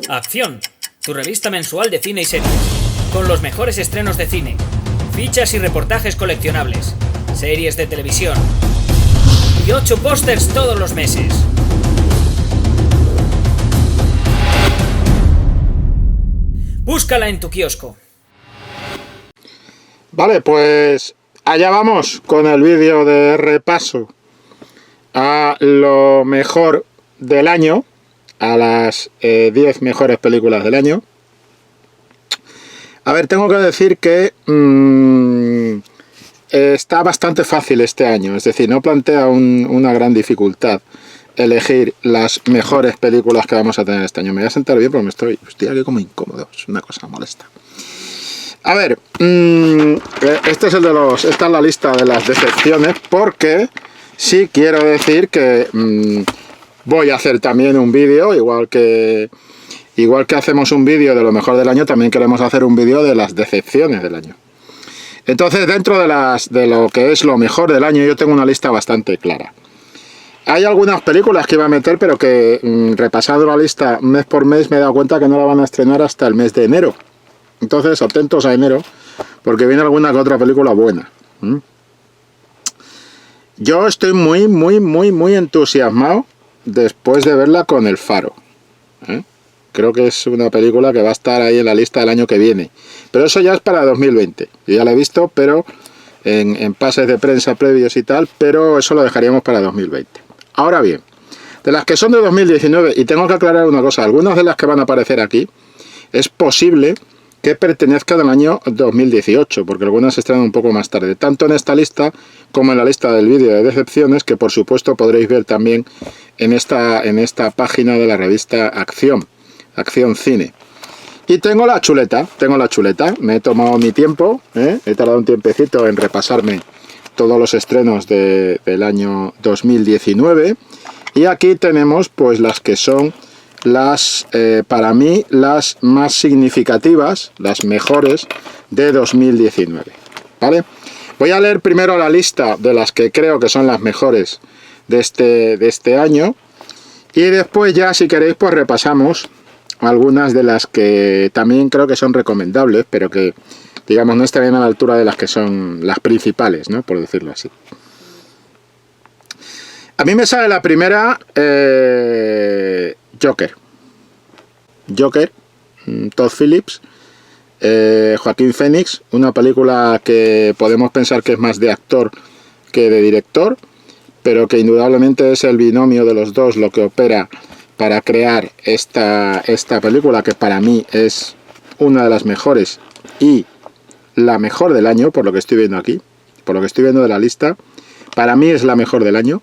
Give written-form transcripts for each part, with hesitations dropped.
Acción, tu revista mensual de cine y series, con los mejores estrenos de cine, fichas y reportajes coleccionables, series de televisión y 8 pósters todos los meses. Búscala en tu kiosco. Vale, pues allá vamos con el vídeo de repaso a lo mejor del año, a las 10 mejores películas del año. A ver, tengo que decir que está bastante fácil este año, es decir, no plantea una gran dificultad elegir las mejores películas que vamos a tener este año. Me voy a sentar bien porque estoy aquí como incómodo, es una cosa molesta. A ver, esta es la lista de las decepciones, porque sí quiero decir que voy a hacer también un vídeo, igual que hacemos un vídeo de lo mejor del año, también queremos hacer un vídeo de las decepciones del año. Entonces, dentro de lo que es lo mejor del año, yo tengo una lista bastante clara. Hay algunas películas que iba a meter, pero que repasando la lista mes por mes me he dado cuenta que no la van a estrenar hasta el mes de enero. Entonces, atentos a enero, porque viene alguna que otra película buena. Yo estoy muy entusiasmado después de verla con El Faro. Creo que es una película que va a estar ahí en la lista del año que viene. Pero eso ya es para 2020. Yo ya la he visto, pero en pases de prensa previos y tal, pero eso lo dejaríamos para 2020. Ahora bien, de las que son de 2019, y tengo que aclarar una cosa, algunas de las que van a aparecer aquí, es posible que pertenezcan al año 2018, porque algunas se estrenan un poco más tarde, tanto en esta lista como en la lista del vídeo de decepciones, que por supuesto podréis ver también en esta página de la revista Acción Cine. Y tengo la chuleta, me he tomado mi tiempo, he tardado un tiempecito en repasarme todos los estrenos del año 2019, y aquí tenemos pues las que son para mí las más significativas, las mejores de 2019, ¿vale? Voy a leer primero la lista de las que creo que son las mejores de este año, y después ya, si queréis, pues repasamos algunas de las que también creo que son recomendables, pero que, digamos, no estarían a la altura de las que son las principales, ¿no? Por decirlo así. A mí me sale la primera, Joker, Todd Phillips, Joaquín Phoenix, una película que podemos pensar que es más de actor que de director, pero que indudablemente es el binomio de los dos lo que opera para crear esta película, que para mí es una de las mejores y la mejor del año, por lo que estoy viendo aquí, por lo que estoy viendo de la lista. Para mí es la mejor del año,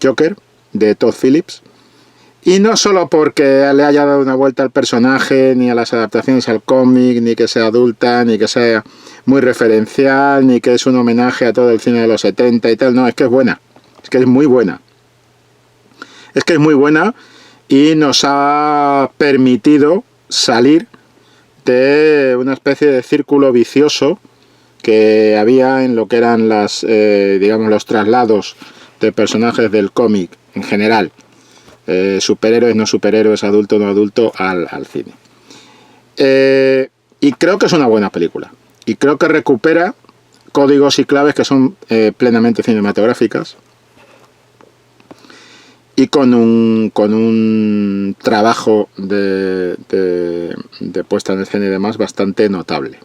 Joker, de Todd Phillips. Y no solo porque le haya dado una vuelta al personaje, ni a las adaptaciones al cómic, ni que sea adulta, ni que sea muy referencial, ni que es un homenaje a todo el cine de los 70 y tal. No, es que es buena, es que es muy buena. Es que es muy buena y nos ha permitido salir de una especie de círculo vicioso que había en lo que eran digamos, los traslados de personajes del cómic en general. Superhéroes, no superhéroes, adulto, no adulto, al cine. Y creo que es una buena película. Y creo que recupera códigos y claves que son plenamente cinematográficas. Y con un trabajo de puesta en escena y demás bastante notable.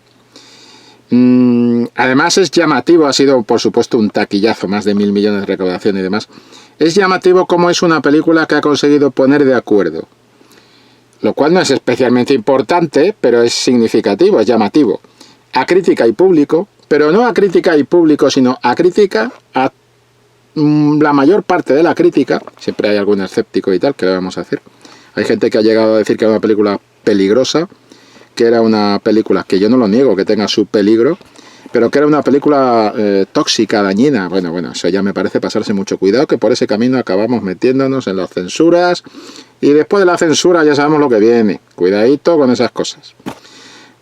Además es llamativo, ha sido por supuesto un taquillazo, más de 1.000 millones de recaudación y demás. Es llamativo cómo es una película que ha conseguido poner de acuerdo, lo cual no es especialmente importante, pero es significativo, es llamativo, a crítica y público, pero no a crítica y público, sino a crítica, a la mayor parte de la crítica. Siempre hay algún escéptico y tal, que le vamos a hacer. Hay gente que ha llegado a decir que era una película peligrosa, que era una película, que yo no lo niego, que tenga su peligro, pero que era una película tóxica, dañina. Bueno, eso ya me parece pasarse mucho. Cuidado, que por ese camino acabamos metiéndonos en las censuras, y después de la censura ya sabemos lo que viene. Cuidadito con esas cosas.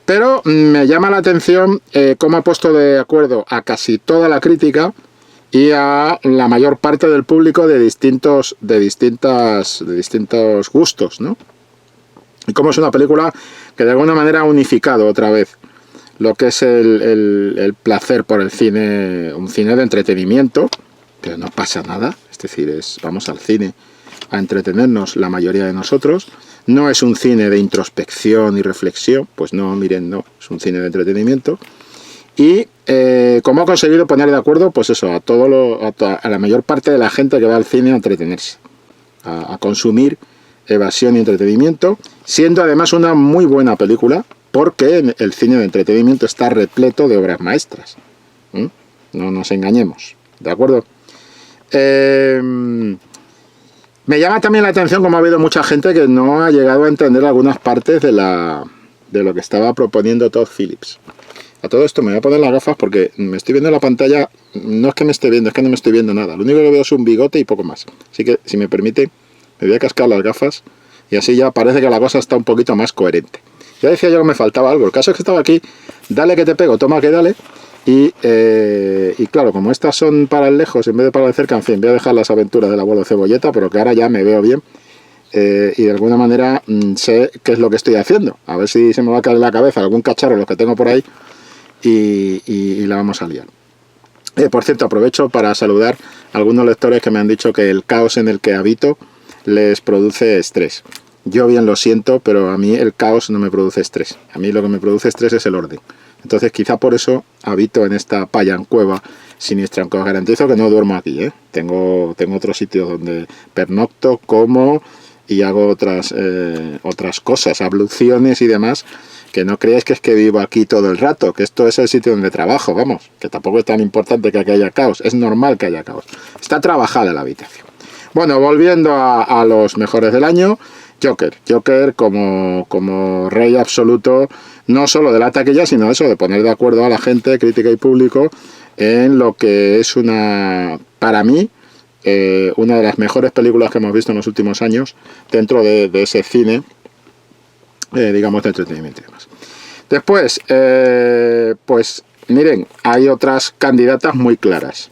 Pero me llama la atención cómo ha puesto de acuerdo a casi toda la crítica y a la mayor parte del público de distintos gustos, ¿no? Y como es una película que de alguna manera ha unificado otra vez lo que es el placer por el cine, un cine de entretenimiento, pero no pasa nada, es decir, vamos al cine a entretenernos la mayoría de nosotros, no es un cine de introspección y reflexión, pues no, miren, no, es un cine de entretenimiento, y como ha conseguido poner de acuerdo, pues eso, a la mayor parte de la gente que va al cine a entretenerse, a consumir evasión y entretenimiento, siendo además una muy buena película, porque el cine de entretenimiento está repleto de obras maestras. No nos engañemos, ¿de acuerdo? Me llama también la atención como ha habido mucha gente que no ha llegado a entender algunas partes de lo que estaba proponiendo Todd Phillips. A todo esto me voy a poner las gafas porque me estoy viendo en la pantalla, no es que me esté viendo, es que no me estoy viendo nada. Lo único que veo es un bigote y poco más. Así que, si me permite, me voy a cascar las gafas y así ya parece que la cosa está un poquito más coherente. Ya decía yo que me faltaba algo. El caso es que estaba aquí, dale que te pego, toma que dale. Y claro, como estas son para el lejos en vez de para el cerca, en fin, voy a dejar las aventuras del abuelo Cebolleta, pero que ahora ya me veo bien. Y de alguna manera sé qué es lo que estoy haciendo. A ver si se me va a caer en la cabeza algún cacharro, los que tengo por ahí, y la vamos a liar. Por cierto, aprovecho para saludar a algunos lectores que me han dicho que el caos en el que habito les produce estrés. Yo bien lo siento, pero a mí el caos no me produce estrés. A mí lo que me produce estrés es el orden. Entonces quizá por eso habito en esta cueva siniestra, aunque os garantizo que no duermo aquí, ¿eh? Tengo otros sitios donde pernocto, como y hago otras cosas, abluciones y demás, que no creáis que es que vivo aquí todo el rato, que esto es el sitio donde trabajo, vamos, que tampoco es tan importante que aquí haya caos, es normal que haya caos. Está trabajada la habitación. Bueno, volviendo a los mejores del año, Joker como rey absoluto, no solo de la taquilla, sino eso, de poner de acuerdo a la gente, crítica y público, en lo que es para mí, una de las mejores películas que hemos visto en los últimos años, dentro de ese cine, digamos, de entretenimiento y demás. Después, pues miren, hay otras candidatas muy claras.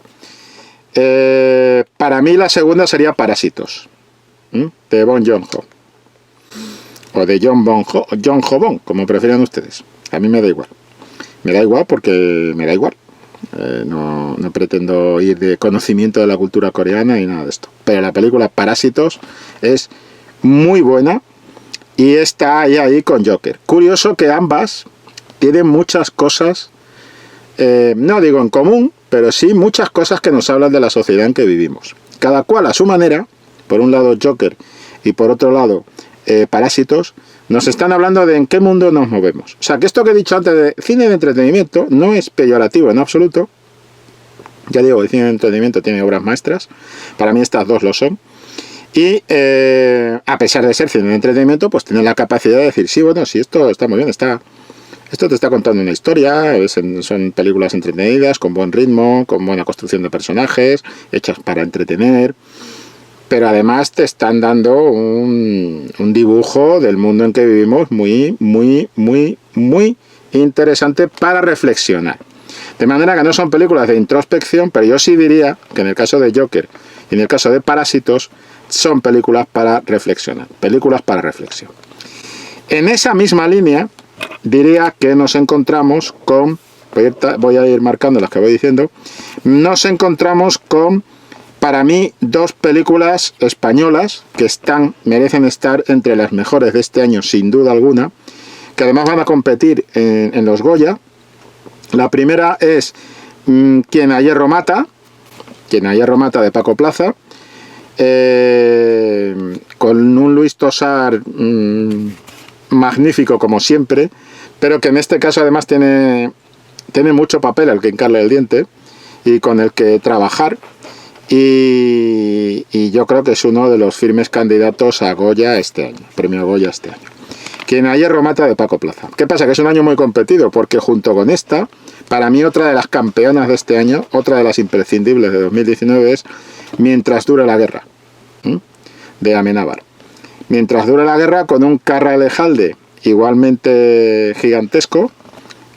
Para mí la segunda sería Parásitos, de Bong Joon-ho. O de Jon Ho-bong, como prefieran ustedes. A mí me da igual. Me da igual porque me da igual. No pretendo ir de conocimiento de la cultura coreana y nada de esto. Pero la película Parásitos es muy buena y está ahí con Joker. Curioso que ambas tienen muchas cosas, no digo en común, pero sí muchas cosas que nos hablan de la sociedad en que vivimos. Cada cual a su manera, por un lado Joker y por otro lado Parásitos, nos están hablando de en qué mundo nos movemos. O sea, que esto que he dicho antes de cine de entretenimiento no es peyorativo en absoluto. Ya digo, el cine de entretenimiento tiene obras maestras. Para mí estas dos lo son. Y a pesar de ser cine de entretenimiento, pues tiene la capacidad de decir, sí, bueno, sí, esto está muy bien, esto te está contando una historia, son películas entretenidas, con buen ritmo, con buena construcción de personajes, hechas para entretener. Pero además te están dando un dibujo del mundo en que vivimos muy, muy, muy, muy interesante para reflexionar. De manera que no son películas de introspección, pero yo sí diría que en el caso de Joker y en el caso de Parásitos son películas para reflexionar, películas para reflexión. En esa misma línea diría que nos encontramos con, voy a ir marcando las que voy diciendo, nos encontramos con, para mí, dos películas españolas que merecen estar entre las mejores de este año, sin duda alguna, que además van a competir en los Goya. La primera es Quien a hierro mata, de Paco Plaza, con un Luis Tosar magnífico como siempre, pero que en este caso además tiene mucho papel al que hincarle el diente y con el que trabajar. Y yo creo que es uno de los firmes candidatos a Goya este año, premio Goya este año. Quien a hierro mata, de Paco Plaza. ¿Qué pasa? Que es un año muy competido, porque junto con esta, para mí otra de las campeonas de este año, otra de las imprescindibles de 2019 es Mientras dure la guerra, de Amenábar. Mientras dure la guerra, con un Carra Elejalde igualmente gigantesco,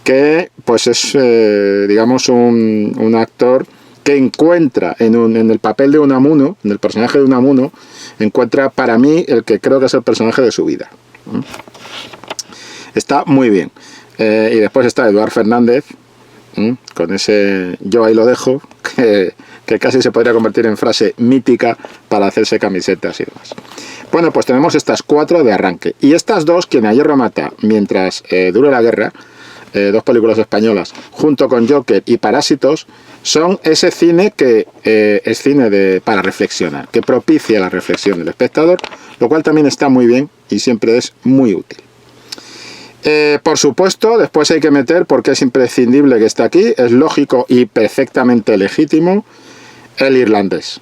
que pues es, digamos, un actor que encuentra en el papel de Unamuno, en el personaje de Unamuno, encuentra para mí el que creo que es el personaje de su vida. Está muy bien. Y después está Eduard Fernández, con ese "yo ahí lo dejo", que casi se podría convertir en frase mítica para hacerse camisetas y demás. Bueno, pues tenemos estas 4 de arranque. Y estas 2, Quien a hierro mata, mientras dure la guerra, 2 películas españolas, junto con Joker y Parásitos, son ese cine que es cine para reflexionar, que propicia la reflexión del espectador, lo cual también está muy bien y siempre es muy útil. Por supuesto, después hay que meter, porque es imprescindible que esté aquí, es lógico y perfectamente legítimo, El Irlandés.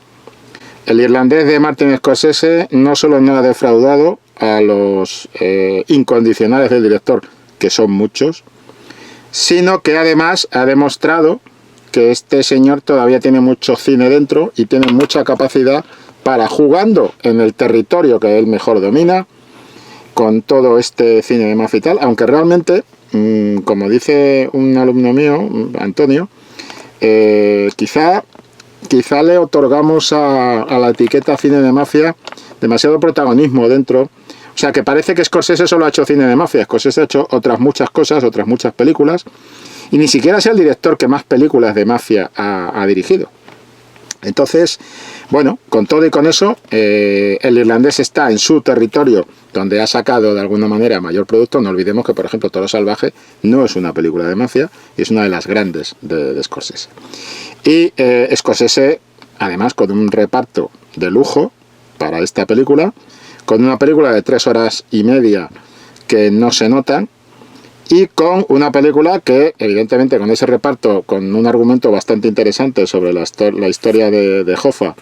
El Irlandés de Martin Scorsese no solo no ha defraudado a los incondicionales del director, que son muchos, sino que además ha demostrado que este señor todavía tiene mucho cine dentro y tiene mucha capacidad para, jugando en el territorio que él mejor domina, con todo este cine de mafia y tal, aunque realmente, como dice un alumno mío, Antonio, quizá le otorgamos a la etiqueta cine de mafia demasiado protagonismo dentro. O sea, que parece que Scorsese solo ha hecho cine de mafia. Scorsese ha hecho otras muchas cosas, otras muchas películas, y ni siquiera es el director que más películas de mafia ha dirigido. Entonces, bueno, con todo y con eso, El Irlandés está en su territorio, donde ha sacado de alguna manera mayor producto. No olvidemos que, por ejemplo, Toro Salvaje no es una película de mafia, y es una de las grandes de Scorsese. Y Scorsese, además, con un reparto de lujo para esta película, con una película de 3 horas y media que no se notan, y con una película que, evidentemente, con ese reparto, con un argumento bastante interesante sobre la historia de Hoffa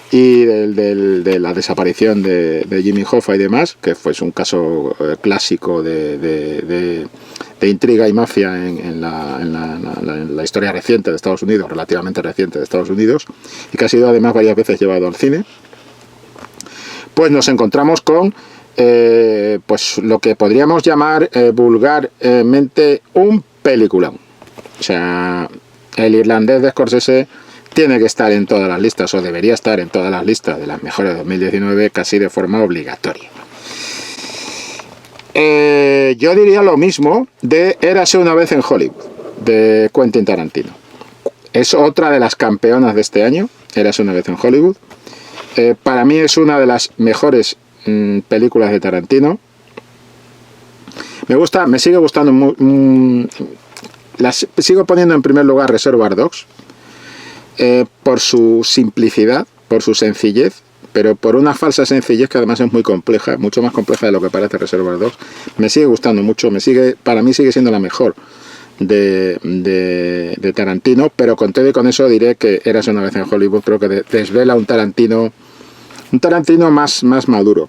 y de la desaparición de Jimmy Hoffa y demás, que fue un caso clásico de intriga y mafia en la historia reciente de Estados Unidos, relativamente reciente de Estados Unidos, y que ha sido además varias veces llevado al cine. Pues nos encontramos con pues lo que podríamos llamar vulgarmente un peliculón. O sea, El Irlandés de Scorsese tiene que estar en todas las listas, o debería estar en todas las listas de las mejores de 2019, casi de forma obligatoria. Yo diría lo mismo de Érase una vez en Hollywood, de Quentin Tarantino. Es otra de las campeonas de este año, Érase una vez en Hollywood. Para mí es una de las mejores películas de Tarantino. Me sigue gustando. Sigo poniendo en primer lugar Reservoir Dogs, por su simplicidad, por su sencillez, pero por una falsa sencillez que además es muy compleja, mucho más compleja de lo que parece Reservoir Dogs. Me sigue gustando mucho, para mí sigue siendo la mejor de Tarantino, pero con todo y con eso diré que Érase una vez en Hollywood, creo que desvela un Tarantino más maduro,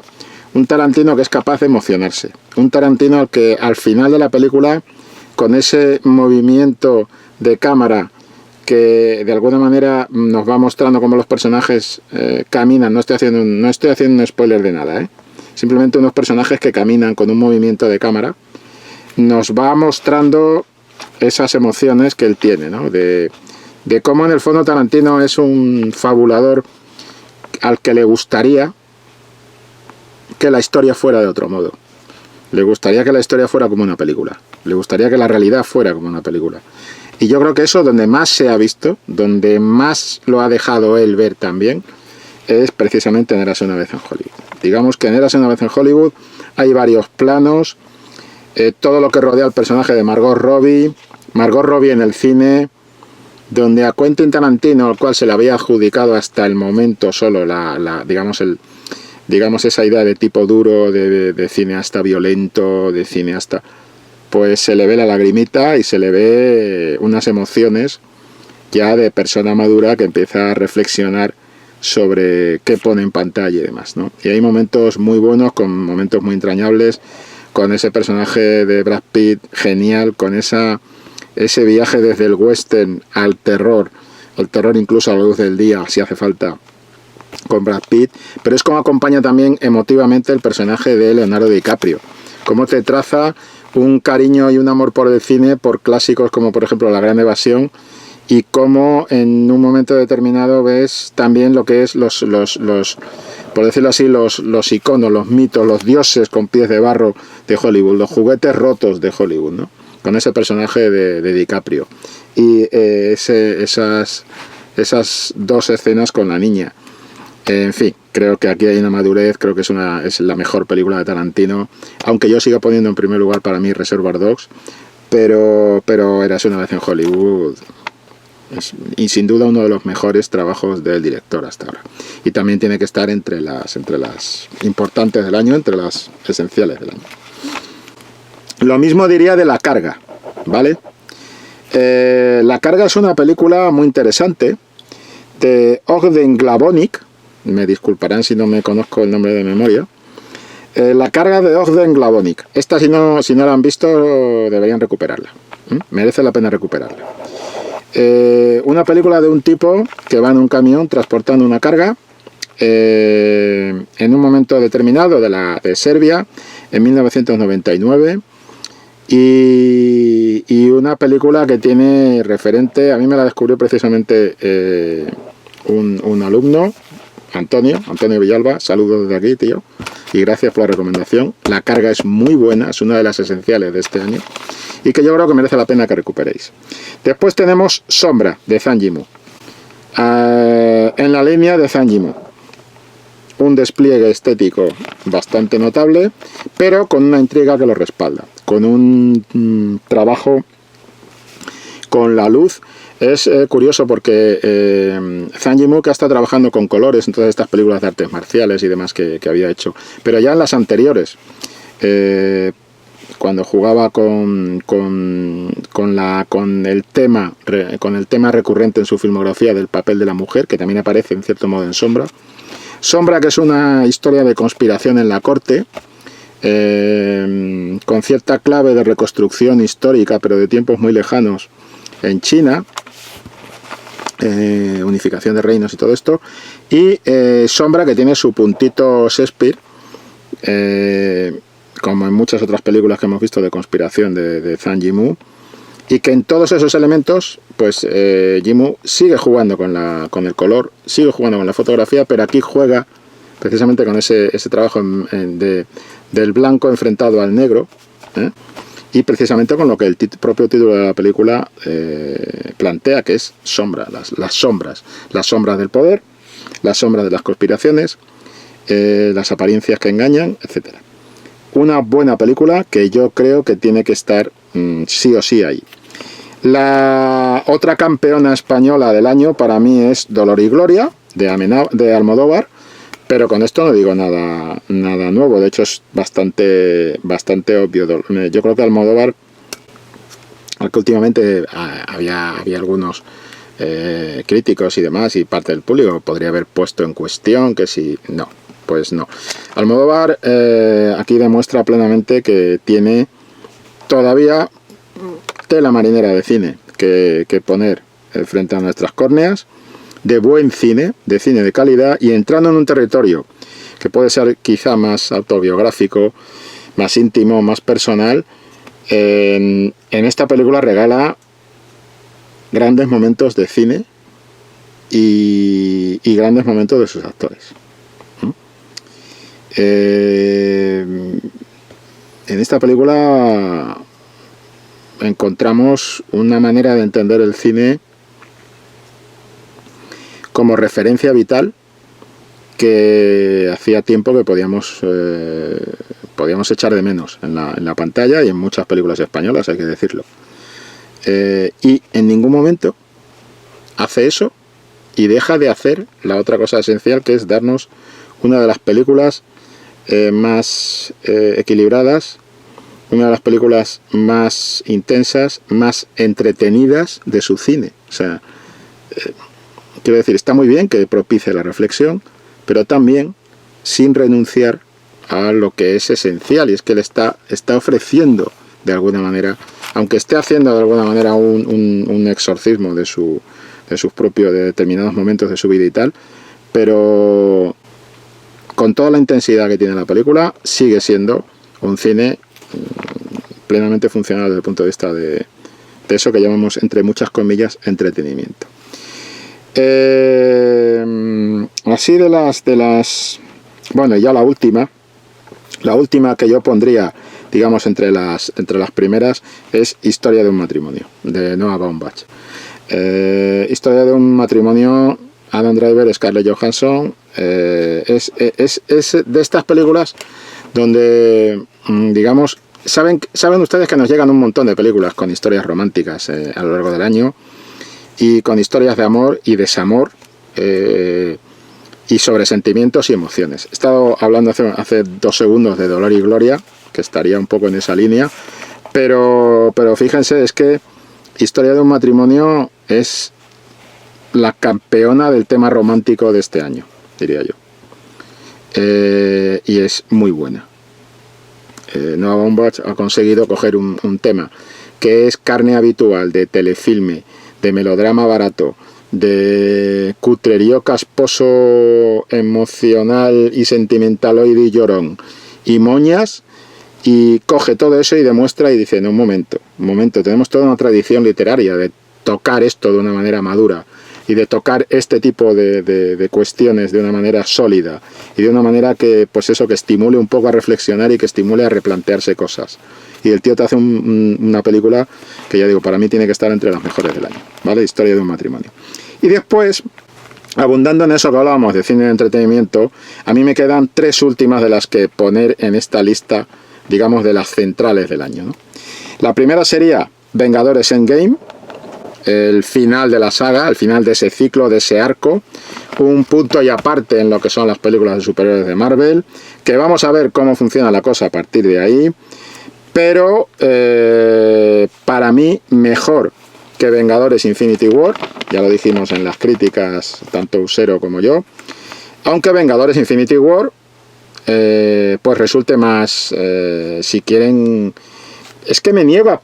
un Tarantino que es capaz de emocionarse, un Tarantino al que al final de la película, con ese movimiento de cámara que de alguna manera nos va mostrando cómo los personajes caminan. No estoy haciendo un spoiler de nada, simplemente unos personajes que caminan con un movimiento de cámara, nos va mostrando esas emociones que él tiene, ¿no? De cómo en el fondo Tarantino es un fabulador al que le gustaría que la historia fuera de otro modo. Le gustaría que la historia fuera como una película. Le gustaría que la realidad fuera como una película. Y yo creo que eso, donde más se ha visto, donde más lo ha dejado él ver también, es precisamente en Érase una vez en Hollywood. Digamos que en Érase una vez en Hollywood hay varios planos, todo lo que rodea al personaje de Margot Robbie en el cine, donde a Quentin Tarantino, al cual se le había adjudicado hasta el momento solo digamos esa idea de tipo duro, de cineasta violento, de cineasta, pues se le ve la lagrimita y se le ve unas emociones ya de persona madura que empieza a reflexionar sobre qué pone en pantalla y demás, ¿no? Y hay momentos muy buenos, con momentos muy entrañables, con ese personaje de Brad Pitt genial, con ese viaje desde el western al terror, el terror incluso a la luz del día, si hace falta, con Brad Pitt, pero es como acompaña también emotivamente el personaje de Leonardo DiCaprio, cómo te traza un cariño y un amor por el cine, por clásicos como por ejemplo La Gran Evasión, y cómo en un momento determinado ves también lo que es los por decirlo así, los iconos, los mitos, los dioses con pies de barro de Hollywood, los juguetes rotos de Hollywood, ¿no? Con ese personaje de DiCaprio. Y esas dos escenas con la niña. En fin, creo que aquí hay una madurez, creo que es la mejor película de Tarantino, aunque yo sigo poniendo en primer lugar para mí Reservoir Dogs, pero Érase una vez en Hollywood y sin duda uno de los mejores trabajos del director hasta ahora. Y también tiene que estar entre las importantes del año, entre las esenciales del año. Lo mismo diría de La Carga, ¿vale? La Carga es una película muy interesante de Ogden Glavonic, me disculparán si no me conozco el nombre de memoria. La Carga de Ogden Glavonic. Esta si no la han visto deberían recuperarla. Merece la pena recuperarla. Una película de un tipo que va en un camión transportando una carga en un momento determinado de Serbia en 1999 y una película que tiene referente, a mí me la descubrió precisamente un alumno, Antonio Villalba, saludos desde aquí, tío, y gracias por la recomendación. La Carga es muy buena, es una de las esenciales de este año y que yo creo que merece la pena que recuperéis. Después tenemos Sombra, de Zhang Yimou, en la línea de Zhang Yimou. Un despliegue estético bastante notable, pero con una intriga que lo respalda, con un trabajo con la luz. Es curioso porque Zhang Yimou, que ha estado trabajando con colores en todas estas películas de artes marciales y demás que había hecho, pero ya en las anteriores, cuando jugaba con el tema recurrente en su filmografía del papel de la mujer, que también aparece en cierto modo en Sombra, que es una historia de conspiración en la corte, con cierta clave de reconstrucción histórica, pero de tiempos muy lejanos, en China, unificación de reinos y todo esto, y Sombra, que tiene su puntito Shakespeare, como en muchas otras películas que hemos visto de conspiración de Zhang Yimou, y que en todos esos elementos pues Yimou sigue jugando con el color, sigue jugando con la fotografía, pero aquí juega precisamente con ese trabajo del blanco enfrentado al negro, y precisamente con lo que el propio título de la película plantea, que es sombra, las sombras del poder, las sombras de las conspiraciones, las apariencias que engañan, etcétera. Una buena película que yo creo que tiene que estar sí o sí ahí. La otra campeona española del año para mí es Dolor y Gloria, de Almodóvar, pero con esto no digo nada nuevo, de hecho es bastante obvio. Yo creo que Almodóvar, aunque últimamente había algunos críticos y demás, y parte del público podría haber puesto en cuestión que si no, pues no. Almodóvar aquí demuestra plenamente que tiene todavía tela marinera de cine que poner frente a nuestras córneas, de buen cine, de cine de calidad, y entrando en un territorio que puede ser quizá más autobiográfico, más íntimo, más personal. En esta película regala grandes momentos de cine y grandes momentos de sus actores. En esta película encontramos una manera de entender el cine como referencia vital que hacía tiempo que podíamos echar de menos en la pantalla y en muchas películas españolas, hay que decirlo. Y en ningún momento hace eso y deja de hacer la otra cosa esencial, que es darnos una de las películas más equilibradas, una de las películas más intensas, más entretenidas de su cine. O sea, quiero decir, está muy bien que propicie la reflexión, pero también sin renunciar a lo que es esencial, y es que él está ofreciendo de alguna manera, aunque esté haciendo de alguna manera un exorcismo de sus propios, de determinados momentos de su vida y tal, pero con toda la intensidad que tiene la película, sigue siendo un cine plenamente funcional desde el punto de vista de eso que llamamos, entre muchas comillas, entretenimiento. Así de las Bueno, y ya la última que yo pondría, digamos, entre las primeras, es Historia de un matrimonio, de Noah Baumbach. Historia de un matrimonio, Adam Driver, Scarlett Johansson, es de estas películas donde, digamos, saben ustedes que nos llegan un montón de películas con historias románticas a lo largo del año, y con historias de amor y desamor, y sobre sentimientos y emociones. He estado hablando hace 2 segundos de Dolor y Gloria, que estaría un poco en esa línea, pero fíjense, es que Historia de un matrimonio es la campeona del tema romántico de este año, diría yo. Y es muy buena. Noah Baumbach ha conseguido coger un tema que es carne habitual de telefilme, de melodrama barato, de cutrerío casposo, emocional y sentimentaloide y llorón, y moñas, y coge todo eso y demuestra y dice, no, un momento, tenemos toda una tradición literaria de tocar esto de una manera madura, y de tocar este tipo de cuestiones de una manera sólida, y de una manera que, pues eso, que estimule un poco a reflexionar y que estimule a replantearse cosas. Y el tío te hace una película que, ya digo, para mí tiene que estar entre las mejores del año, ¿vale? Historia de un matrimonio. Y después, abundando en eso que hablábamos de cine de entretenimiento, a mí me quedan 3 últimas de las que poner en esta lista, digamos, de las centrales del año, ¿no? La primera sería Vengadores Endgame, el final de la saga, el final de ese ciclo, de ese arco, un punto y aparte en lo que son las películas de superhéroes de Marvel, que vamos a ver cómo funciona la cosa a partir de ahí, pero para mí mejor que Vengadores Infinity War, ya lo dijimos en las críticas, tanto Usero como yo, aunque Vengadores Infinity War pues resulte más, si quieren, es que me niego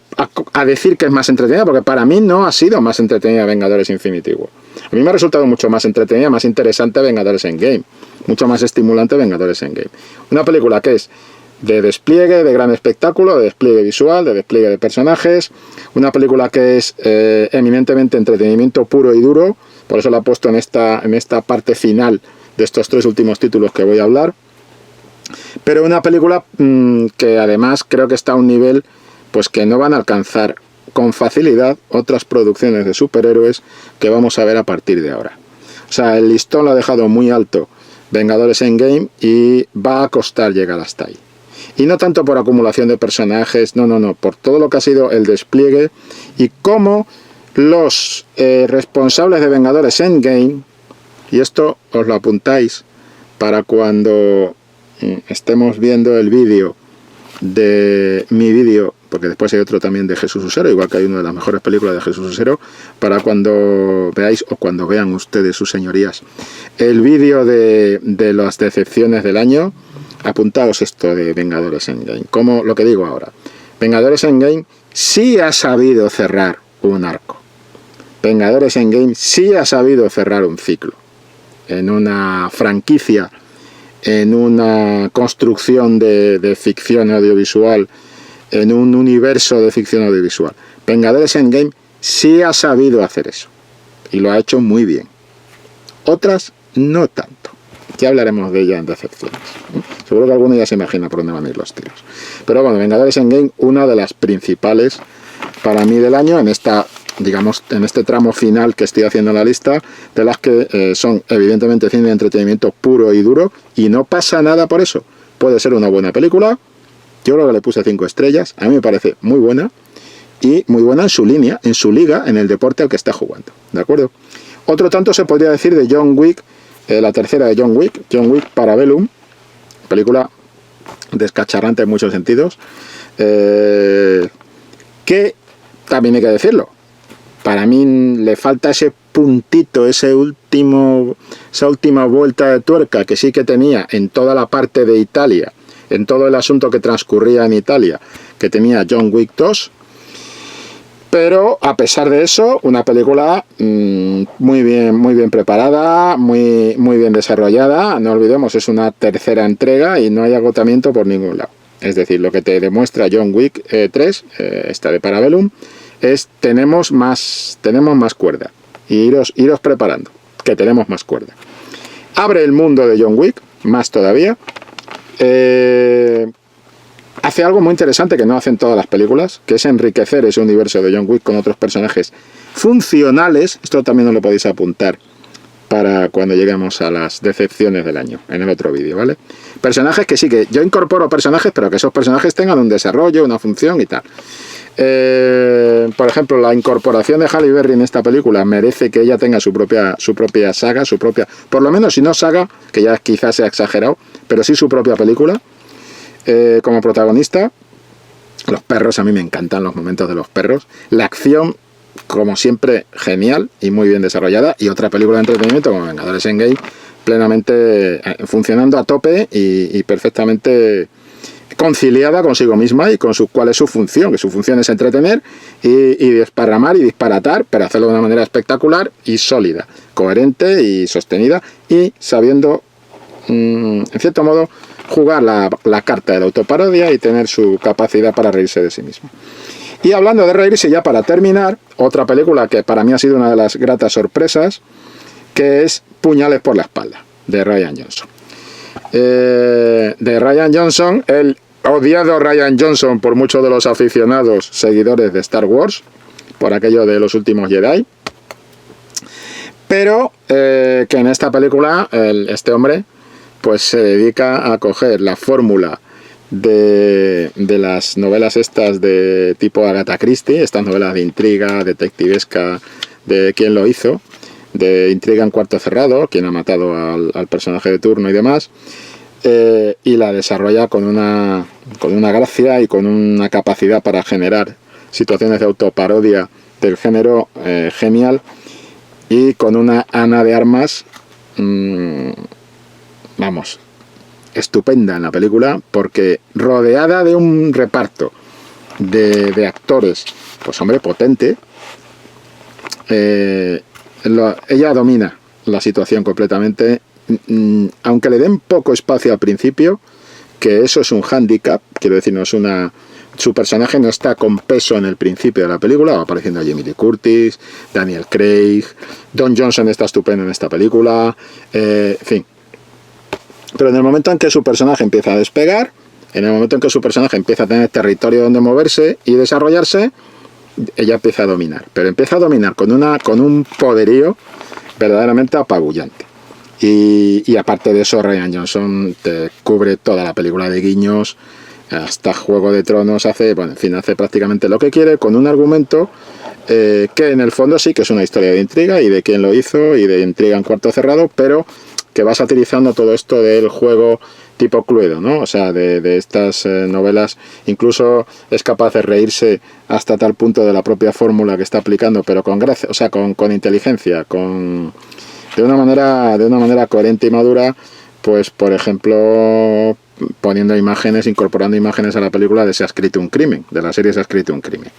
a decir que es más entretenida, porque para mí no ha sido más entretenida Vengadores Infinity War. A mí me ha resultado mucho más entretenida, más interesante Vengadores Endgame, mucho más estimulante Vengadores Endgame. Una película que es de despliegue, de gran espectáculo, de despliegue visual, de despliegue de personajes, una película que es eminentemente entretenimiento puro y duro, por eso la he puesto en esta parte final de estos 3 últimos títulos que voy a hablar, pero una película que además creo que está a un nivel pues que no van a alcanzar con facilidad otras producciones de superhéroes que vamos a ver a partir de ahora. O sea, el listón lo ha dejado muy alto Vengadores Endgame y va a costar llegar hasta ahí. Y no tanto por acumulación de personajes, no, por todo lo que ha sido el despliegue y cómo los responsables de Vengadores Endgame, y esto os lo apuntáis para cuando estemos viendo el vídeo de mi vídeo, porque después hay otro también de Jesús Usero, igual que hay una de las mejores películas de Jesús Usero, para cuando veáis o cuando vean ustedes, sus señorías, el vídeo de las decepciones del año. Apuntaos esto de Vengadores Endgame, como lo que digo ahora. Vengadores Endgame sí ha sabido cerrar un arco. Vengadores Endgame sí ha sabido cerrar un ciclo en una franquicia, en una construcción de ficción audiovisual, en un universo de ficción audiovisual. Vengadores Endgame sí ha sabido hacer eso y lo ha hecho muy bien. Otras no tanto. Ya hablaremos de ella en decepciones. Seguro que alguno ya se imagina por dónde van a ir los tiros. Pero bueno, Vengadores Endgame, una de las principales para mí del año, en esta, digamos, en este tramo final que estoy haciendo en la lista, de las que son evidentemente cine de entretenimiento puro y duro, y no pasa nada por eso. Puede ser una buena película, yo creo que le puse 5 estrellas, a mí me parece muy buena, y muy buena en su línea, en su liga, en el deporte al que está jugando, ¿de acuerdo? Otro tanto se podría decir de John Wick, la tercera de John Wick Parabellum, película descacharrante en muchos sentidos, que también hay que decirlo, para mí le falta ese puntito, esa última vuelta de tuerca que sí que tenía en toda la parte de Italia, en todo el asunto que transcurría en Italia, que tenía John Wick 2. Pero a pesar de eso, una película muy bien preparada, muy bien desarrollada. No olvidemos, es una tercera entrega y no hay agotamiento por ningún lado. Es decir, lo que te demuestra John Wick 3, esta de Parabellum, es tenemos más cuerda. Y iros preparando, que tenemos más cuerda. Abre el mundo de John Wick, más todavía. Hace algo muy interesante que no hacen todas las películas, que es enriquecer ese universo de John Wick con otros personajes funcionales. Esto también os lo podéis apuntar para cuando lleguemos a las decepciones del año, en el otro vídeo, ¿vale? Personajes que sí, que yo incorporo personajes, pero que esos personajes tengan un desarrollo, una función y tal. Por ejemplo, la incorporación de Halle Berry en esta película merece que ella tenga su propia saga, por lo menos si no saga, que ya quizás sea exagerado, pero sí su propia película, como protagonista. Los perros, a mí me encantan los momentos de los perros. La acción, como siempre, genial y muy bien desarrollada. Y otra película de entretenimiento como Vengadores Endgame, plenamente funcionando a tope y perfectamente conciliada consigo misma y con cuál es su función, que su función es entretener y desparramar y disparatar, pero hacerlo de una manera espectacular y sólida, coherente y sostenida, y sabiendo, en cierto modo, jugar la carta de la autoparodia y tener su capacidad para reírse de sí mismo. Y hablando de reírse, ya para terminar, otra película que para mí ha sido una de las gratas sorpresas, que es Puñales por la espalda, de Rian Johnson. De Rian Johnson, el odiado Rian Johnson por muchos de los aficionados seguidores de Star Wars, por aquello de los últimos Jedi, pero que en esta película este hombre pues se dedica a coger la fórmula de las novelas estas de tipo Agatha Christie, estas novelas de intriga, detectivesca, de quién lo hizo, de intriga en cuarto cerrado, quién ha matado al personaje de turno y demás, y la desarrolla con una gracia y con una capacidad para generar situaciones de autoparodia del género genial, y con una Ana de Armas vamos, estupenda en la película, porque rodeada de un reparto de actores, pues hombre, potente, ella domina la situación completamente, aunque le den poco espacio al principio, que eso es un hándicap, quiero decir, no es su personaje no está con peso en el principio de la película, va apareciendo Jamie Lee Curtis, Daniel Craig, Don Johnson está estupendo en esta película, en fin. Pero en el momento en que su personaje empieza a despegar, en el momento en que su personaje empieza a tener territorio donde moverse y desarrollarse, ella empieza a dominar. Pero empieza a dominar con un poderío verdaderamente apabullante. Y aparte de eso, Rian Johnson te cubre toda la película de guiños, hasta Juego de Tronos, hace prácticamente lo que quiere, con un argumento que en el fondo sí que es una historia de intriga y de quién lo hizo y de intriga en cuarto cerrado, pero que va satirizando todo esto del juego tipo Cluedo, ¿no? O sea, de estas novelas, incluso es capaz de reírse hasta tal punto de la propia fórmula que está aplicando, pero con gracia, o sea, con inteligencia, de una manera coherente y madura, pues por ejemplo poniendo imágenes, incorporando imágenes a la película de Se ha escrito un crimen, de la serie Se ha escrito un crimen.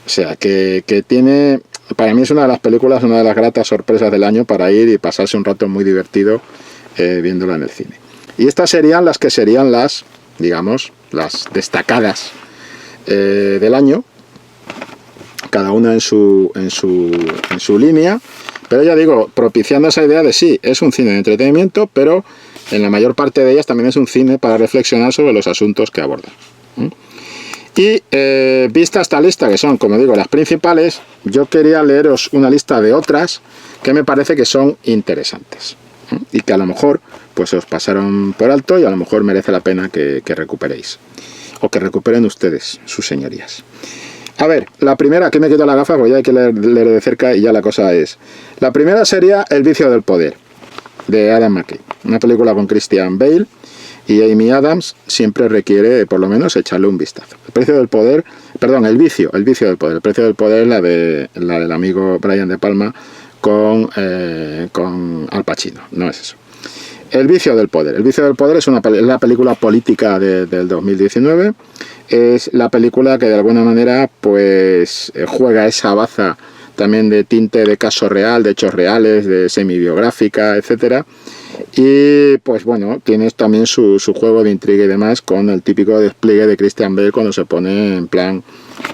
O sea, que tiene, para mí es una de las películas, una de las gratas sorpresas del año para ir y pasarse un rato muy divertido viéndola en el cine. Y estas serían las digamos, las destacadas del año, cada una en su línea, pero ya digo, propiciando esa idea de sí, es un cine de entretenimiento, pero en la mayor parte de ellas también es un cine para reflexionar sobre los asuntos que aborda. Y vista esta lista, que son, como digo, las principales, yo quería leeros una lista de otras que me parece que son interesantes y que a lo mejor pues os pasaron por alto y a lo mejor merece la pena que recuperéis, o que recuperen ustedes, sus señorías. A ver, la primera, aquí me quito la gafa porque ya hay que leer de cerca y ya la cosa es. La primera sería El vicio del poder, de Adam McKay, una película con Christian Bale y Amy Adams. Siempre requiere por lo menos echarle un vistazo. El vicio del poder, el vicio del poder. El precio del poder es la del amigo Brian De Palma con Al Pacino, no es eso. El vicio del poder. El vicio del poder es la película política del 2019. Es la película que de alguna manera pues juega esa baza también de tinte de caso real, de hechos reales, de semi-biográfica, etcétera. Y pues bueno, tienes también su juego de intriga y demás, con el típico despliegue de Christian Bale cuando se pone en plan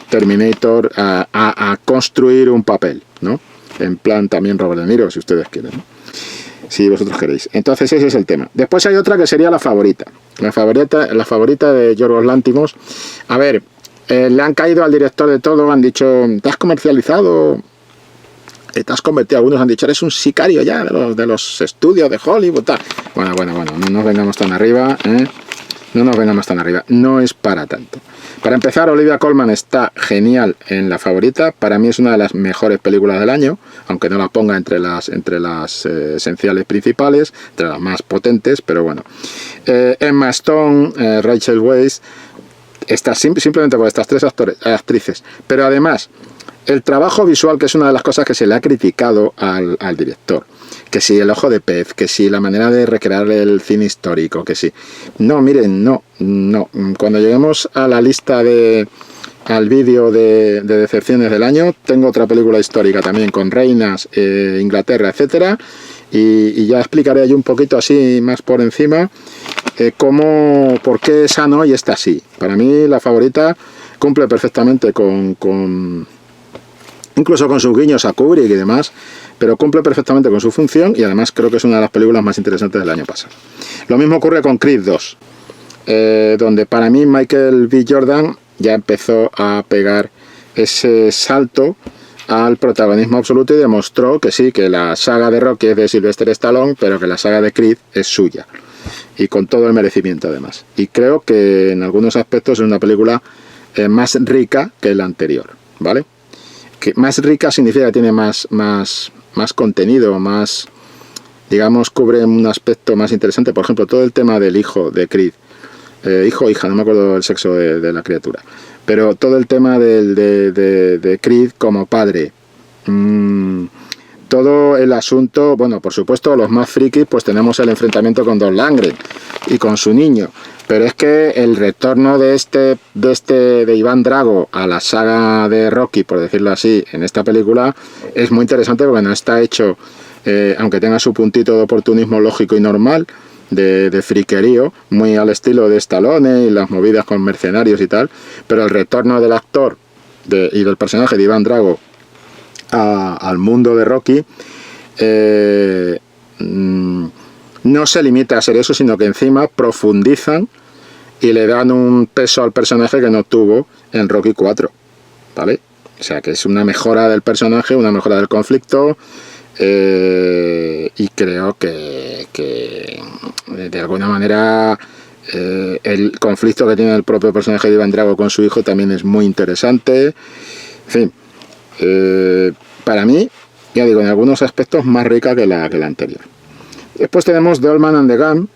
Terminator a construir un papel, ¿no? En plan también Robert De Niro, si ustedes quieren, ¿no? si vosotros queréis. Entonces ese es el tema. Después hay otra que sería la favorita. La favorita de Yorgos Lanthimos. A ver, le han caído al director de todo, han dicho, te has comercializado, te has convertido, algunos han dicho, eres un sicario ya de los estudios de Hollywood, tal. Bueno, no nos vengamos tan arriba, no nos vengamos tan arriba, no es para tanto. Para empezar, Olivia Colman está genial en la favorita, para mí es una de las mejores películas del año, aunque no la ponga entre las esenciales principales, entre las más potentes, pero bueno. Emma Stone, Rachel Weisz, simplemente por estas tres actrices, pero además el trabajo visual, que es una de las cosas que se le ha criticado al director, que si el ojo de pez, que si la manera de recrear el cine histórico, que si no, miren, no, cuando lleguemos a la lista al vídeo de decepciones del año, tengo otra película histórica también con reinas, Inglaterra, etcétera, y ya explicaré ahí un poquito así más por encima por qué esa no y esta sí. Para mí la favorita cumple perfectamente incluso con sus guiños a Kubrick y demás, pero cumple perfectamente con su función y además creo que es una de las películas más interesantes del año pasado. Lo mismo ocurre con Creed 2, donde para mí Michael B. Jordan ya empezó a pegar ese salto al protagonismo absoluto y demostró que sí, que la saga de Rocky es de Sylvester Stallone, pero que la saga de Creed es suya, y con todo el merecimiento además. Y creo que en algunos aspectos es una película más rica que la anterior, ¿vale? Que más rica significa que tiene más contenido, más, digamos, cubre un aspecto más interesante. Por ejemplo, todo el tema del hijo de Creed, hijo o hija, no me acuerdo el sexo de la criatura, pero todo el tema de Creed como padre, todo el asunto, bueno, por supuesto, los más frikis, pues tenemos el enfrentamiento con Dolph Lundgren y con su niño. Pero es que el retorno de Iván Drago a la saga de Rocky, por decirlo así, en esta película, es muy interesante porque no está hecho, aunque tenga su puntito de oportunismo lógico y normal, de friquerío, muy al estilo de Stallone y las movidas con mercenarios y tal, pero el retorno del actor y del personaje de Iván Drago al mundo de Rocky no se limita a ser eso, sino que encima profundizan y le dan un peso al personaje que no tuvo en Rocky 4, ¿vale? O sea, que es una mejora del personaje, una mejora del conflicto, y creo que de alguna manera el conflicto que tiene el propio personaje de Iván Drago con su hijo también es muy interesante. En fin, para mí, ya digo, en algunos aspectos más rica que la anterior. Después tenemos The Old Man and the Gun,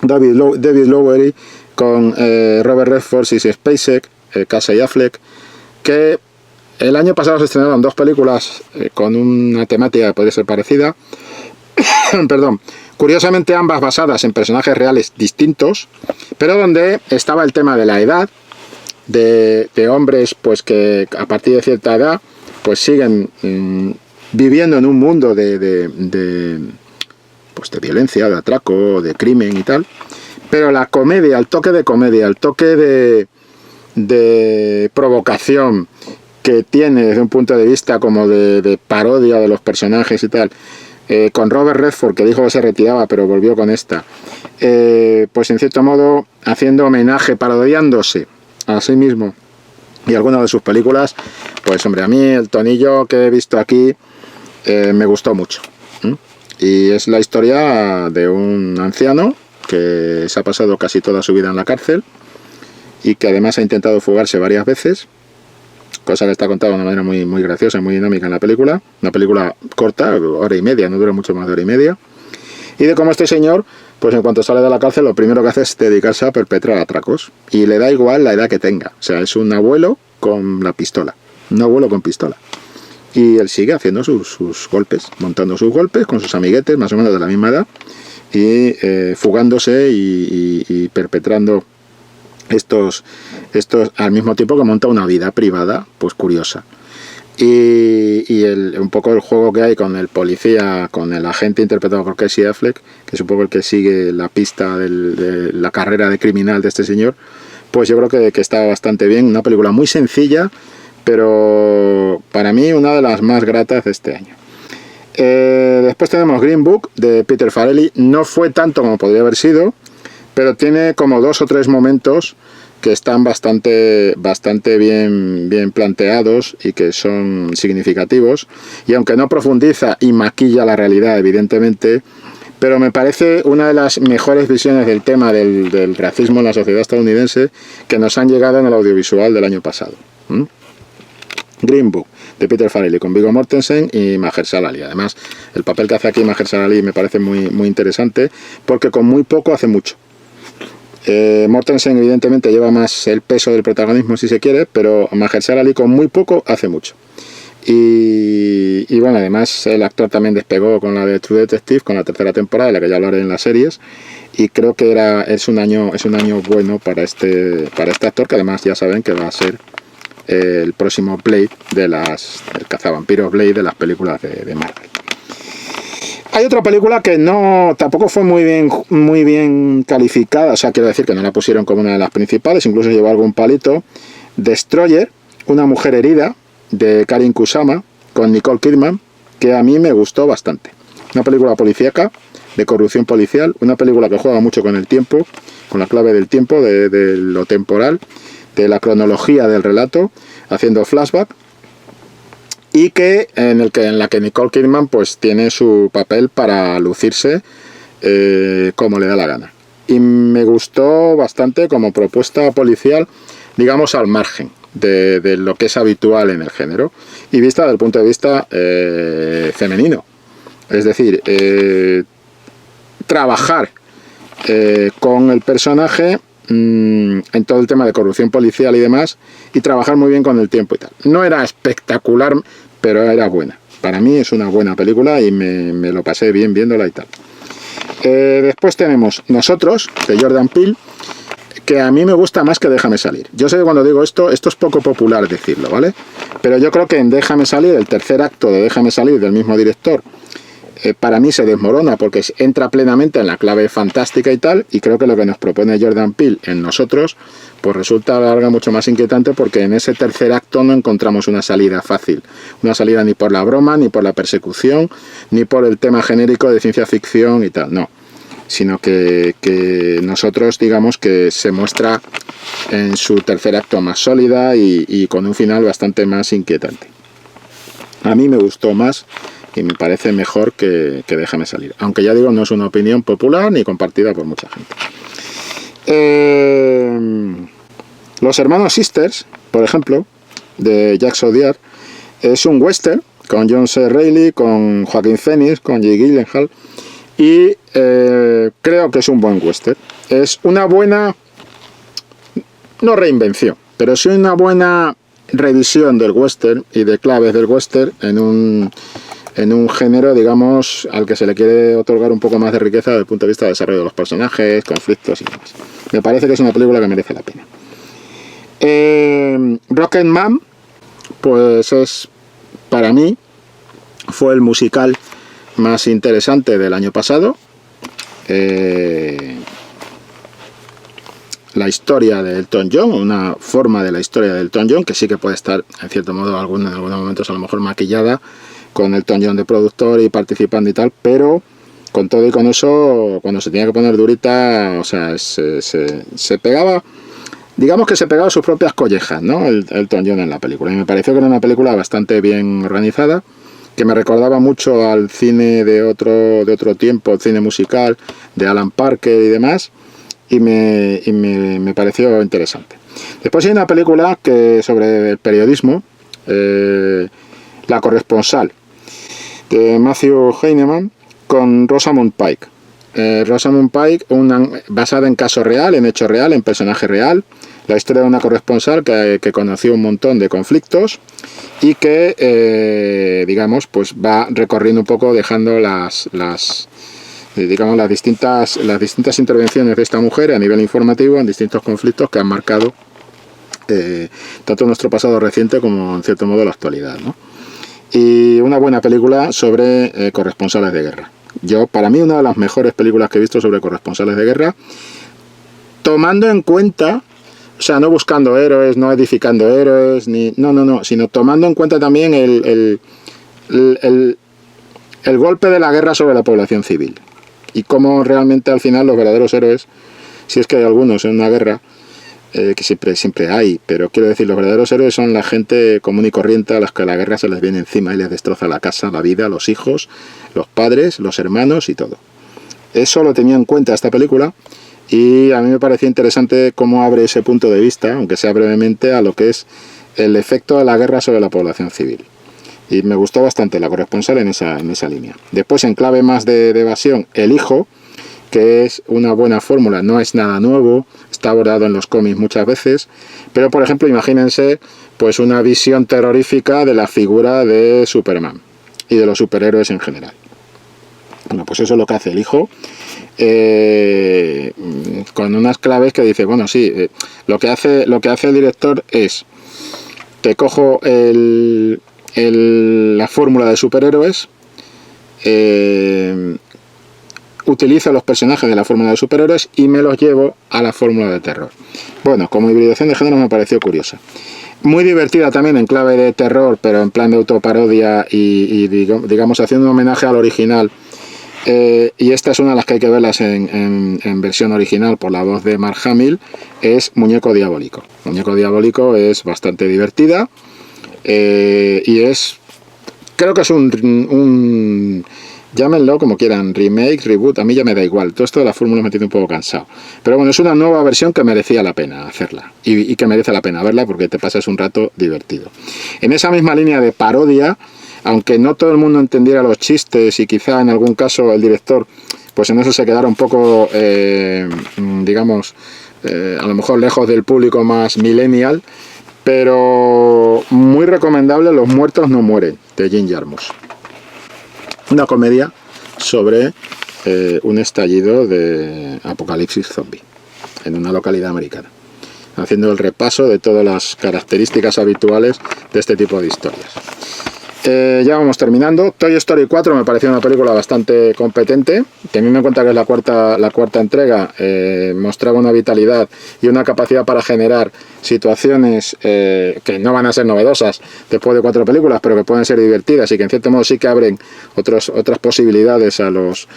David Lowery, con Robert Redford, Sissy Spacek, Casey Affleck, que el año pasado se estrenaron dos películas con una temática que podría ser parecida. Perdón. Curiosamente ambas basadas en personajes reales distintos, pero donde estaba el tema de la edad, de hombres pues que a partir de cierta edad pues siguen viviendo en un mundo de violencia, de atraco, de crimen y tal, pero la comedia, el toque de comedia, el toque de provocación que tiene desde un punto de vista como de parodia de los personajes y tal, con Robert Redford, que dijo que se retiraba pero volvió con esta, pues en cierto modo haciendo homenaje, parodiándose a sí mismo y algunas de sus películas, pues hombre, a mí el tonillo que he visto aquí me gustó mucho. Y es la historia de un anciano que se ha pasado casi toda su vida en la cárcel y que además ha intentado fugarse varias veces, cosa que está contada de una manera muy, muy graciosa, muy dinámica en la película. Una película corta, hora y media, no dura mucho más de hora y media. Y de cómo este señor, pues en cuanto sale de la cárcel, lo primero que hace es dedicarse a perpetrar atracos. Y le da igual la edad que tenga. O sea, es un abuelo con la pistola. Un abuelo con pistola. Y él sigue haciendo sus golpes, montando sus golpes con sus amiguetes, más o menos de la misma edad, y fugándose y perpetrando estos al mismo tiempo que monta una vida privada, pues curiosa. Y un poco el juego que hay con el policía, con el agente interpretado por Casey Affleck, que es un poco el que sigue la pista de la carrera de criminal de este señor, pues yo creo que está bastante bien. Una película muy sencilla, pero para mí una de las más gratas de este año. Después tenemos Green Book de Peter Farrelly. No fue tanto como podría haber sido, pero tiene como 2 o 3 momentos que están bastante bien planteados y que son significativos. Y aunque no profundiza y maquilla la realidad, evidentemente, pero me parece una de las mejores visiones del tema del racismo en la sociedad estadounidense que nos han llegado en el audiovisual del año pasado. Green Book de Peter Farrelly con Viggo Mortensen y Mahershala Ali. Además, el papel que hace aquí Mahershala Ali me parece muy interesante, porque con muy poco hace mucho. Mortensen evidentemente lleva más el peso del protagonismo, si se quiere, pero Mahershala Ali con muy poco hace mucho. Y bueno, además el actor también despegó con la de True Detective, con la 3ª temporada, de la que ya hablaré en las series, y creo que es un año bueno para este actor, que además ya saben que va a ser el próximo Blade el cazavampiros Blade de las películas de Marvel. Hay otra película que tampoco fue muy bien calificada, o sea, quiero decir que no la pusieron como una de las principales, incluso llevó algún palito. Destroyer, una mujer herida, de Karin Kusama, con Nicole Kidman, que a mí me gustó bastante. Una película policíaca, de corrupción policial, una película que juega mucho con el tiempo, con la clave del tiempo, de lo temporal, de la cronología del relato, haciendo flashback, y en la que Nicole Kidman pues tiene su papel para lucirse como le da la gana. Y me gustó bastante como propuesta policial, digamos al margen de lo que es habitual en el género, y vista desde el punto de vista femenino. Es decir, trabajar con el personaje en todo el tema de corrupción policial y demás, y trabajar muy bien con el tiempo y tal. No era espectacular, pero era buena. Para mí es una buena película y me lo pasé bien viéndola y tal. Después tenemos Nosotros, de Jordan Peele, que a mí me gusta más que Déjame Salir. Yo sé que cuando digo esto es poco popular decirlo, ¿vale? Pero yo creo que en Déjame Salir, el tercer acto de Déjame Salir del mismo director, para mí se desmorona porque entra plenamente en la clave fantástica y tal, y creo que lo que nos propone Jordan Peele en Nosotros pues resulta a la larga mucho más inquietante, porque en ese tercer acto no encontramos una salida fácil, una salida ni por la broma, ni por la persecución, ni por el tema genérico de ciencia ficción y tal, no, sino que Nosotros, digamos que se muestra en su tercer acto más sólida y con un final bastante más inquietante. A mí me gustó más y me parece mejor que Déjame Salir, aunque ya digo, no es una opinión popular ni compartida por mucha gente. Los hermanos Sisters, por ejemplo, de Jacques Audiard, es un western con John C. Reilly, con Joaquin Phoenix, con Jake Gyllenhaal, y creo que es un buen western. Es una buena, no reinvención, pero sí una buena revisión del western y de claves del western en un género, digamos, al que se le quiere otorgar un poco más de riqueza desde el punto de vista de desarrollo de los personajes, conflictos y demás. Me parece que es una película que merece la pena. Rocketman, pues para mí, fue el musical más interesante del año pasado. La historia de Elton John, una forma de la historia de Elton John, que sí que puede estar, en cierto modo, en algunos momentos a lo mejor maquillada, con Elton John de productor y participando y tal, pero con todo y con eso, cuando se tenía que poner durita, o sea, se pegaba, digamos que se pegaba sus propias collejas, ¿no? Elton John en la película, y me pareció que era una película bastante bien organizada, que me recordaba mucho al cine de otro tiempo, el cine musical de Alan Parker y demás, y me pareció interesante. Después hay una película sobre el periodismo, La corresponsal, de Matthew Heineman, con Rosamund Pike. Rosamund Pike, basada en caso real, en hecho real, en personaje real, la historia de una corresponsal que conoció un montón de conflictos y que, digamos, pues va recorriendo un poco, dejando las distintas intervenciones de esta mujer a nivel informativo en distintos conflictos que han marcado tanto nuestro pasado reciente como, en cierto modo, la actualidad, ¿no? Y una buena película sobre corresponsales de guerra. Para mí, una de las mejores películas que he visto sobre corresponsales de guerra, tomando en cuenta, o sea, no buscando héroes, no edificando héroes, sino tomando en cuenta también el golpe de la guerra sobre la población civil. Y cómo realmente al final los verdaderos héroes, si es que hay algunos en una guerra, que siempre hay, pero quiero decir, los verdaderos héroes son la gente común y corriente a las que la guerra se les viene encima y les destroza la casa, la vida, los hijos, los padres, los hermanos y todo. Eso lo tenía en cuenta esta película y a mí me parecía interesante cómo abre ese punto de vista, aunque sea brevemente, a lo que es el efecto de la guerra sobre la población civil. Y me gustó bastante La corresponsal en esa línea. Después, en clave más de evasión, El hijo, que es una buena fórmula, no es nada nuevo, está abordado en los cómics muchas veces, pero por ejemplo imagínense pues una visión terrorífica de la figura de Superman y de los superhéroes en general. Bueno, pues eso es lo que hace El hijo, con unas claves que dice, bueno, sí, lo que hace el director es, te cojo la fórmula de superhéroes, utilizo los personajes de la fórmula de superhéroes y me los llevo a la fórmula de terror. Bueno, como hibridación de género me pareció curiosa. Muy divertida también en clave de terror, pero en plan de autoparodia y digamos haciendo un homenaje al original. Y esta es una de las que hay que verlas en versión original por la voz de Mark Hamill, es Muñeco Diabólico. Muñeco Diabólico es bastante divertida y es, creo que es un llámenlo como quieran, remake, reboot, a mí ya me da igual. Todo esto de la fórmula me tiene un poco cansado. Pero bueno, es una nueva versión que merecía la pena hacerla. Y que merece la pena verla porque te pasas un rato divertido. En esa misma línea de parodia, aunque no todo el mundo entendiera los chistes y quizá en algún caso el director, pues en eso se quedara un poco, digamos, a lo mejor lejos del público más millennial, pero muy recomendable Los muertos no mueren, de Jim Jarmusch. Una comedia sobre un estallido de apocalipsis zombie en una localidad americana, haciendo el repaso de todas las características habituales de este tipo de historias. Ya vamos terminando. Toy Story 4 me pareció una película bastante competente, teniendo en cuenta que es la cuarta entrega. Mostraba una vitalidad y una capacidad para generar situaciones que no van a ser novedosas después de 4 películas, pero que pueden ser divertidas y que en cierto modo sí que abren otras posibilidades a los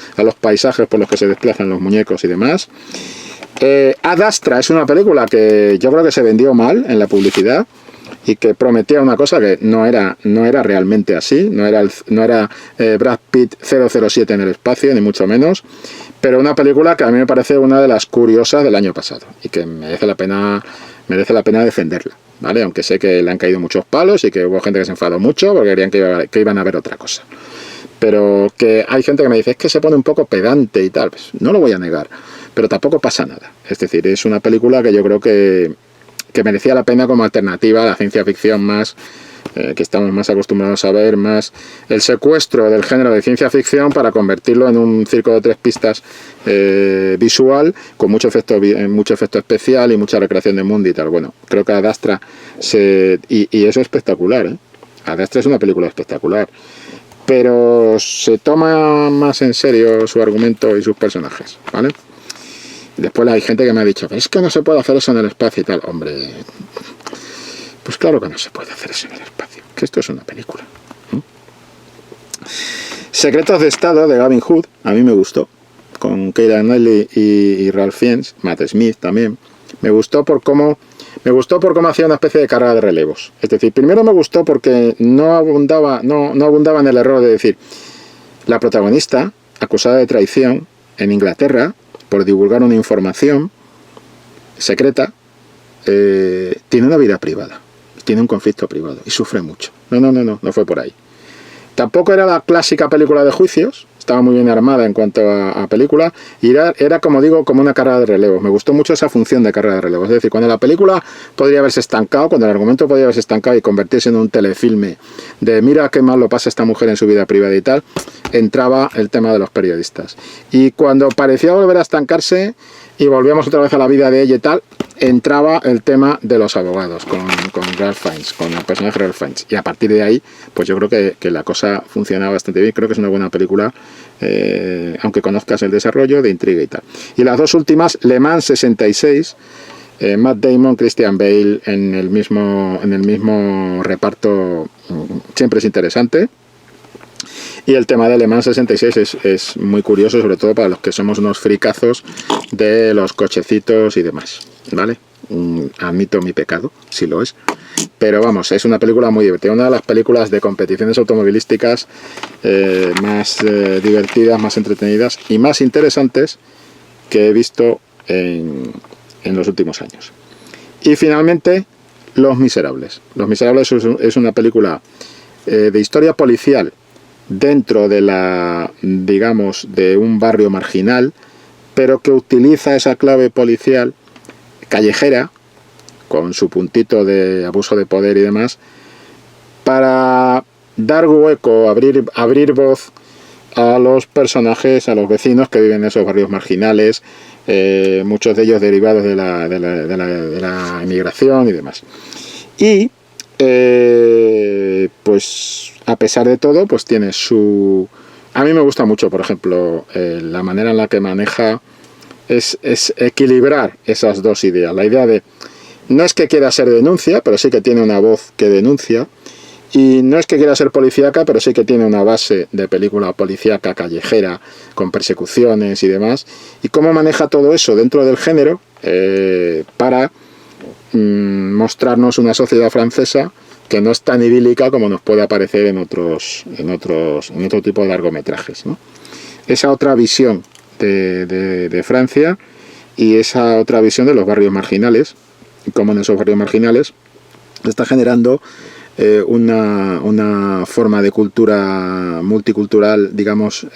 paisajes por los que se desplazan los muñecos y demás. Ad Astra es una película que yo creo que se vendió mal en la publicidad y que prometía una cosa que no era realmente así, no era Brad Pitt 007 en el espacio, ni mucho menos, pero una película que a mí me parece una de las curiosas del año pasado y que merece la pena defenderla, ¿vale? Aunque sé que le han caído muchos palos y que hubo gente que se enfadó mucho porque querían que iban a ver otra cosa. Pero que hay gente que me dice, es que se pone un poco pedante y tal, pues no lo voy a negar, pero tampoco pasa nada. Es decir, es una película que yo creo que merecía la pena como alternativa a la ciencia ficción más que estamos más acostumbrados a ver, más el secuestro del género de ciencia ficción para convertirlo en un circo de 3 pistas visual, con mucho efecto especial y mucha recreación de mundo y tal. Bueno, creo que Ad Astra y eso es espectacular, ¿eh? Ad Astra es una película espectacular, pero se toma más en serio su argumento y sus personajes, ¿vale? Después hay gente que me ha dicho, es que no se puede hacer eso en el espacio y tal. Hombre, pues claro que no se puede hacer eso en el espacio, que esto es una película. Secretos de Estado de Gavin Hood, a mí me gustó, con Keira Knightley y Ralph Fiennes, Matt Smith también. Me gustó por cómo hacía una especie de carrera de relevos. Es decir, primero me gustó porque no abundaba en el error de decir, la protagonista, acusada de traición en Inglaterra, por divulgar una información secreta, tiene una vida privada, tiene un conflicto privado y sufre mucho. No fue por ahí. Tampoco era la clásica película de juicios, estaba muy bien armada en cuanto a película, y era, como digo, como una carrera de relevos. Me gustó mucho esa función de carrera de relevos. Es decir, cuando la película podría haberse estancado, cuando el argumento podría haberse estancado y convertirse en un telefilme de mira qué mal lo pasa esta mujer en su vida privada y tal, entraba el tema de los periodistas. Y cuando parecía volver a estancarse y volvíamos otra vez a la vida de ella y tal, entraba el tema de los abogados con Ralph Fiennes, con el personaje Ralph Fiennes. Y a partir de ahí, pues yo creo que la cosa funcionaba bastante bien. Creo que es una buena película, aunque conozcas el desarrollo, de intriga y tal. Y las dos últimas, Le Mans 66, Matt Damon, Christian Bale en el mismo reparto, siempre es interesante. Y el tema de Le Mans 66 es muy curioso, sobre todo para los que somos unos fricazos de los cochecitos y demás, ¿vale? Admito mi pecado, si lo es. Pero vamos, es una película muy divertida, una de las películas de competiciones automovilísticas más divertidas, más entretenidas y más interesantes que he visto en los últimos años. Y finalmente, Los Miserables. Los Miserables es una película de historia policial dentro de digamos, de un barrio marginal, pero que utiliza esa clave policial callejera, con su puntito de abuso de poder y demás, para dar hueco, abrir voz a los personajes, a los vecinos que viven en esos barrios marginales, muchos de ellos derivados de la emigración y demás. Y pues a pesar de todo, pues tiene su... A mí me gusta mucho, por ejemplo, la manera en la que maneja es equilibrar esas dos ideas. La idea de, no es que quiera ser denuncia, pero sí que tiene una voz que denuncia, y no es que quiera ser policíaca, pero sí que tiene una base de película policíaca callejera, con persecuciones y demás, y cómo maneja todo eso dentro del género para mostrarnos una sociedad francesa que no es tan idílica como nos puede aparecer en otro tipo de largometrajes, ¿no? Esa otra visión de Francia y esa otra visión de los barrios marginales, y cómo en esos barrios marginales está generando una forma de cultura multicultural, digamos,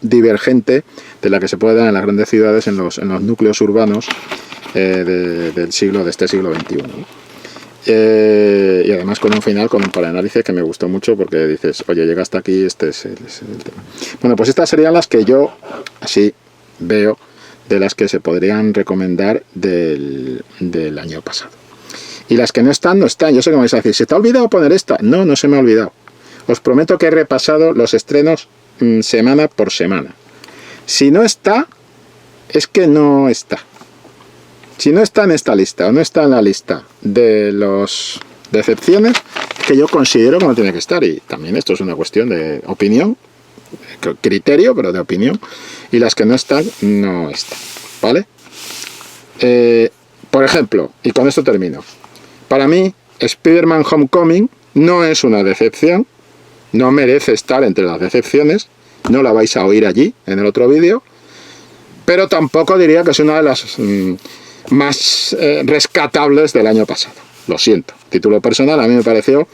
divergente de la que se puede dar en las grandes ciudades, en los núcleos urbanos de este siglo XXI, ¿no? Y además con un final, con un paranálisis que me gustó mucho, porque dices, oye, llega hasta aquí, este es el tema. Bueno, pues estas serían las que yo así veo de las que se podrían recomendar del año pasado. Y las que no están, no están. Yo sé que me vais a decir, ¿se te ha olvidado poner esta? No, no se me ha olvidado. Os prometo que he repasado los estrenos semana por semana. Si no está, es que no está. Si no está en esta lista o no está en la lista de las decepciones, que yo considero que no tiene que estar, y también esto es una cuestión de opinión, criterio, pero de opinión, y las que no están, no están, ¿vale? Por ejemplo, y con esto termino, para mí Spider-Man Homecoming no es una decepción, no merece estar entre las decepciones, no la vais a oír allí en el otro vídeo, pero tampoco diría que es una de las más rescatables del año pasado. Lo siento, título personal, a mí me pareció,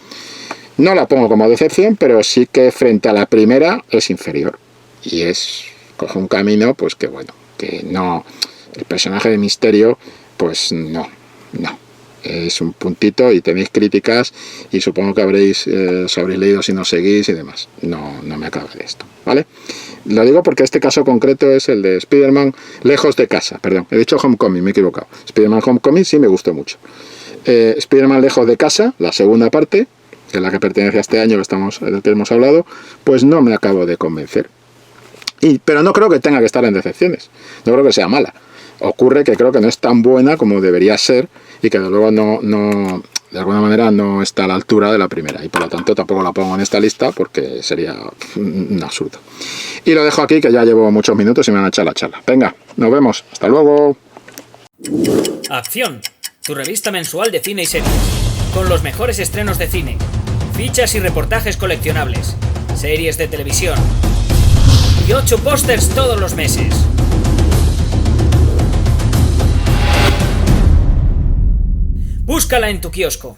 no la pongo como decepción, pero sí que frente a la primera es inferior, y coge un camino, pues que bueno, que no, el personaje de Misterio, pues no, es un puntito, y tenéis críticas, y supongo que os habréis leído si no seguís y demás. No me acaba de esto, ¿vale? Lo digo porque este caso concreto es el de Spider-Man Lejos de Casa, perdón, he dicho Homecoming, me he equivocado. Spider-Man Homecoming sí me gustó mucho. Spider-Man Lejos de Casa, la segunda parte, que es la que pertenece a este año del que hemos hablado, pues no me acabo de convencer. Pero no creo que tenga que estar en decepciones, no creo que sea mala. Ocurre que creo que no es tan buena como debería ser, y que de luego no de alguna manera no está a la altura de la primera, y por lo tanto tampoco la pongo en esta lista porque sería un absurdo. Y lo dejo aquí, que ya llevo muchos minutos y me van a echar la charla. Venga, nos vemos, hasta luego. Acción, tu revista mensual de cine y series, con los mejores estrenos de cine, fichas y reportajes coleccionables, series de televisión y 8 pósters todos los meses. Búscala en tu kiosco.